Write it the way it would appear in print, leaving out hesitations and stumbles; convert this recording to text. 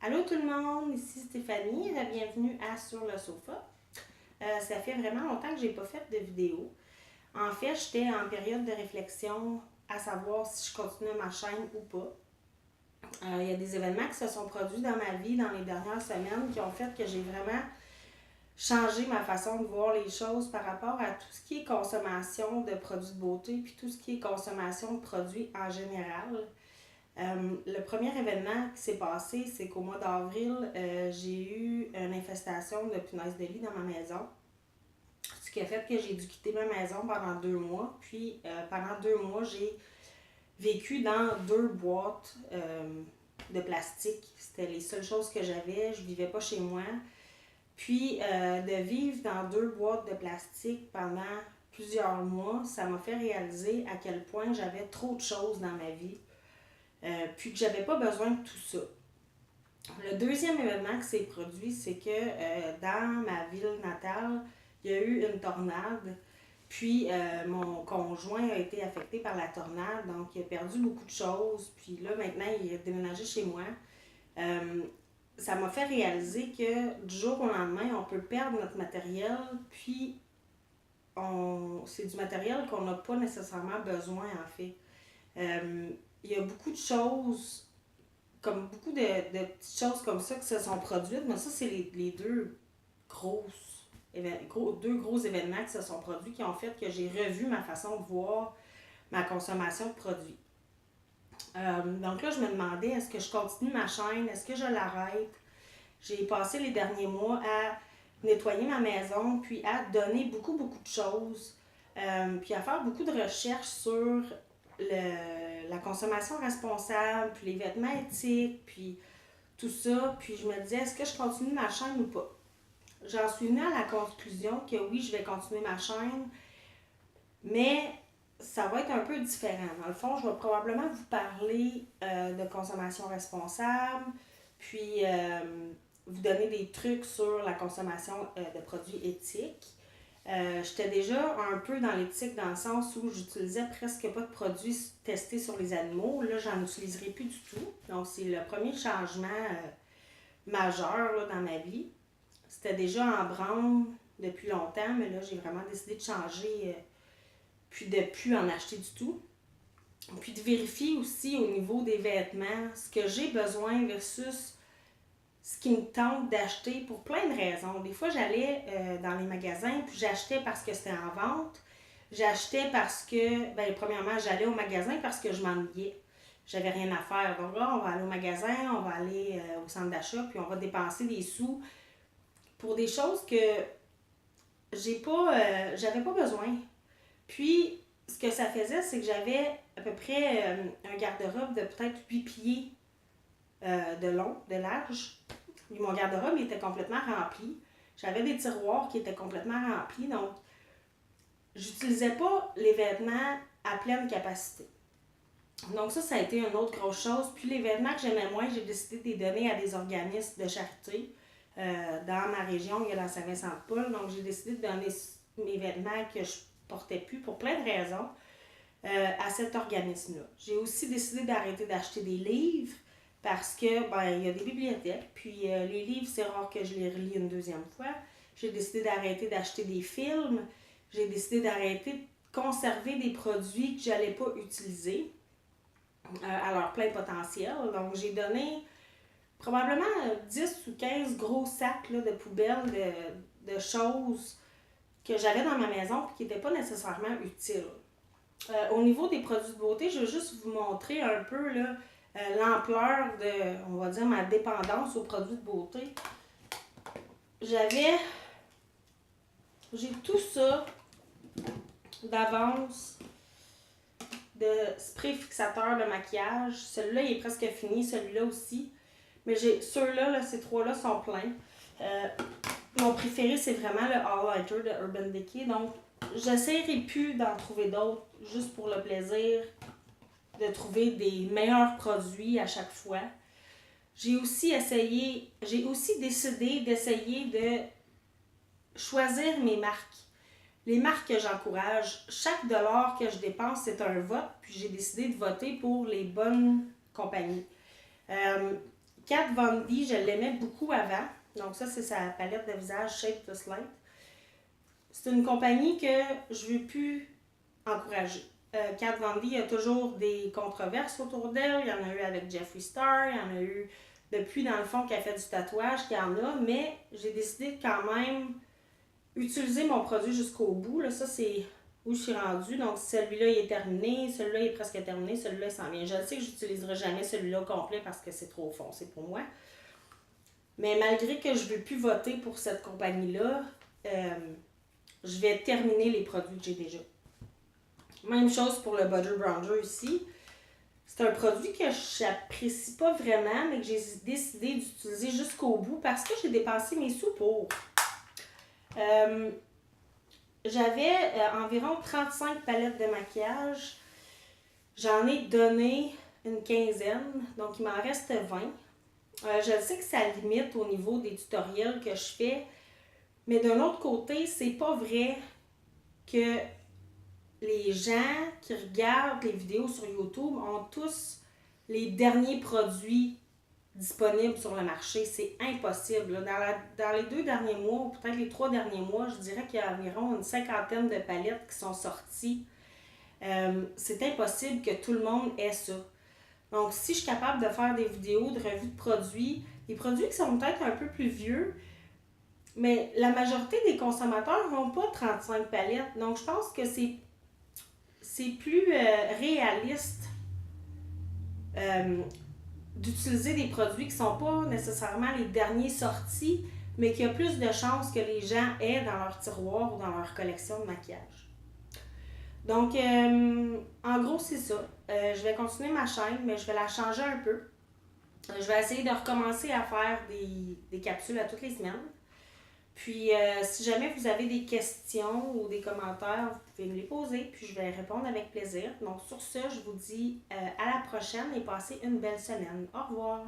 Allô tout le monde, ici Stéphanie, bienvenue à Sur le sofa. Ça fait vraiment longtemps que j'ai pas fait de vidéo. En fait, j'étais en période de réflexion à savoir si je continuais ma chaîne ou pas. Il y a des événements qui se sont produits dans ma vie dans les dernières semaines qui ont fait que j'ai vraiment changé ma façon de voir les choses par rapport à tout ce qui est consommation de produits de beauté puis tout ce qui est consommation de produits en général. Le premier événement qui s'est passé, c'est qu'au mois d'avril, j'ai eu une infestation de punaises de lit dans ma maison. Ce qui a fait que j'ai dû quitter ma maison pendant 2 mois. Puis pendant 2 mois, j'ai vécu dans 2 boîtes de plastique. C'était les seules choses que j'avais. Je vivais pas chez moi. Puis de vivre dans 2 boîtes de plastique pendant plusieurs mois, ça m'a fait réaliser à quel point j'avais trop de choses dans ma vie. Puis que j'avais pas besoin de tout ça. Le deuxième événement qui s'est produit, c'est que dans ma ville natale, il y a eu une tornade. Puis mon conjoint a été affecté par la tornade, donc il a perdu beaucoup de choses. Puis là, maintenant, il est déménagé chez moi. Euh, Ça m'a fait réaliser que du jour au lendemain, on peut perdre notre matériel, puis c'est du matériel qu'on n'a pas nécessairement besoin, en fait. Il y a beaucoup de choses, comme beaucoup de petites choses comme ça qui se sont produites, mais ça, c'est les deux gros événements qui se sont produits qui ont fait que j'ai revu ma façon de voir ma consommation de produits. Donc là, je me demandais, est-ce que je continue ma chaîne? Est-ce que je l'arrête? J'ai passé les derniers mois à nettoyer ma maison, puis à donner beaucoup de choses, puis à faire beaucoup de recherches sur la consommation responsable, puis les vêtements éthiques, puis tout ça. Puis je me disais, est-ce que je continue ma chaîne ou pas? J'en suis venue à la conclusion que oui, je vais continuer ma chaîne, mais ça va être un peu différent. Dans le fond, je vais probablement vous parler de consommation responsable, puis vous donner des trucs sur la consommation de produits éthiques. J'étais déjà un peu dans l'éthique dans le sens où j'utilisais presque pas de produits testés sur les animaux. Là, j'en utiliserai plus du tout. Donc, c'est le premier changement majeur là, dans ma vie. C'était déjà en branle depuis longtemps, mais là, j'ai vraiment décidé de changer, puis de plus en acheter du tout. Puis de vérifier aussi au niveau des vêtements ce que j'ai besoin versus ce qui me tente d'acheter pour plein de raisons. Des fois, j'allais dans les magasins, puis j'achetais parce que c'était en vente. J'achetais parce que, premièrement, j'allais au magasin parce que je m'ennuyais. J'avais rien à faire. Donc là, on va aller au magasin, on va aller au centre d'achat, puis on va dépenser des sous pour des choses que j'avais pas besoin. Puis, ce que ça faisait, c'est que j'avais à peu près un garde-robe de peut-être 8 pieds de long, de large. Et mon garde-robe il était complètement rempli. J'avais des tiroirs qui étaient complètement remplis. Donc, j'utilisais pas les vêtements à pleine capacité. Donc ça a été une autre grosse chose. Puis les vêtements que j'aimais moins, j'ai décidé de les donner à des organismes de charité. Dans ma région, il y a la Saint-Vincent-de-Paul. Donc j'ai décidé de donner mes vêtements que je portais plus pour plein de raisons à cet organisme-là. J'ai aussi décidé d'arrêter d'acheter des livres parce que il y a des bibliothèques, puis les livres, c'est rare que je les relis une deuxième fois. J'ai décidé d'arrêter d'acheter des films. J'ai décidé d'arrêter de conserver des produits que je n'allais pas utiliser à leur plein potentiel. Donc, j'ai donné probablement 10 ou 15 gros sacs là, de poubelles de choses que j'avais dans ma maison et qui n'étaient pas nécessairement utiles. Au niveau des produits de beauté, je veux juste vous montrer un peu là, l'ampleur de, on va dire, ma dépendance aux produits de beauté. J'ai tout ça d'avance de spray fixateur de maquillage. Celui-là, il est presque fini, celui-là aussi. Mais ceux-là, là, ces trois-là sont pleins. Mon préféré, c'est vraiment le All-Lighter de Urban Decay. Donc, j'essaierai plus d'en trouver d'autres, juste pour le plaisir de trouver des meilleurs produits à chaque fois. J'ai aussi décidé d'essayer de choisir mes marques. Les marques que j'encourage, chaque dollar que je dépense, c'est un vote, puis j'ai décidé de voter pour les bonnes compagnies. Kat Von D, je l'aimais beaucoup avant. Donc ça, c'est sa palette de visage Shape Plus Light. C'est une compagnie que je ne veux plus encourager. Kat Von D, il y a toujours des controverses autour d'elle. Il y en a eu avec Jeffree Star, il y en a eu depuis, dans le fond, qu'elle fait du tatouage, qu'il y en a. Mais j'ai décidé de quand même utiliser mon produit jusqu'au bout. Là, ça, c'est où je suis rendue. Donc, celui-là, il est terminé. Celui-là, il est presque terminé. Celui-là, il s'en vient. Je sais que je n'utiliserai jamais celui-là au complet parce que c'est trop foncé pour moi. Mais malgré que je ne veux plus voter pour cette compagnie-là, je vais terminer les produits que j'ai déjà. Même chose pour le Butter Bronzer ici. C'est un produit que j'apprécie pas vraiment, mais que j'ai décidé d'utiliser jusqu'au bout parce que j'ai dépensé mes sous pour. J'avais environ 35 palettes de maquillage. J'en ai donné une quinzaine, donc il m'en reste 20. Je sais que ça limite au niveau des tutoriels que je fais, mais d'un autre côté, c'est pas vrai que les gens qui regardent les vidéos sur YouTube ont tous les derniers produits disponibles sur le marché. C'est impossible. Dans les 2 derniers mois, ou peut-être les 3 derniers mois, je dirais qu'il y a environ une 50aine de palettes qui sont sorties. C'est impossible que tout le monde ait ça. Donc, si je suis capable de faire des vidéos de revue de produits, des produits qui sont peut-être un peu plus vieux, mais la majorité des consommateurs n'ont pas 35 palettes. Donc, je pense que c'est plus réaliste d'utiliser des produits qui ne sont pas nécessairement les derniers sortis, mais qu'il y a plus de chances que les gens aient dans leur tiroir ou dans leur collection de maquillage. Donc, en gros, c'est ça. Je vais continuer ma chaîne, mais je vais la changer un peu. Je vais essayer de recommencer à faire des capsules à toutes les semaines. Puis, si jamais vous avez des questions ou des commentaires, vous pouvez me les poser, puis je vais répondre avec plaisir. Donc, sur ce, je vous dis à la prochaine et passez une belle semaine. Au revoir!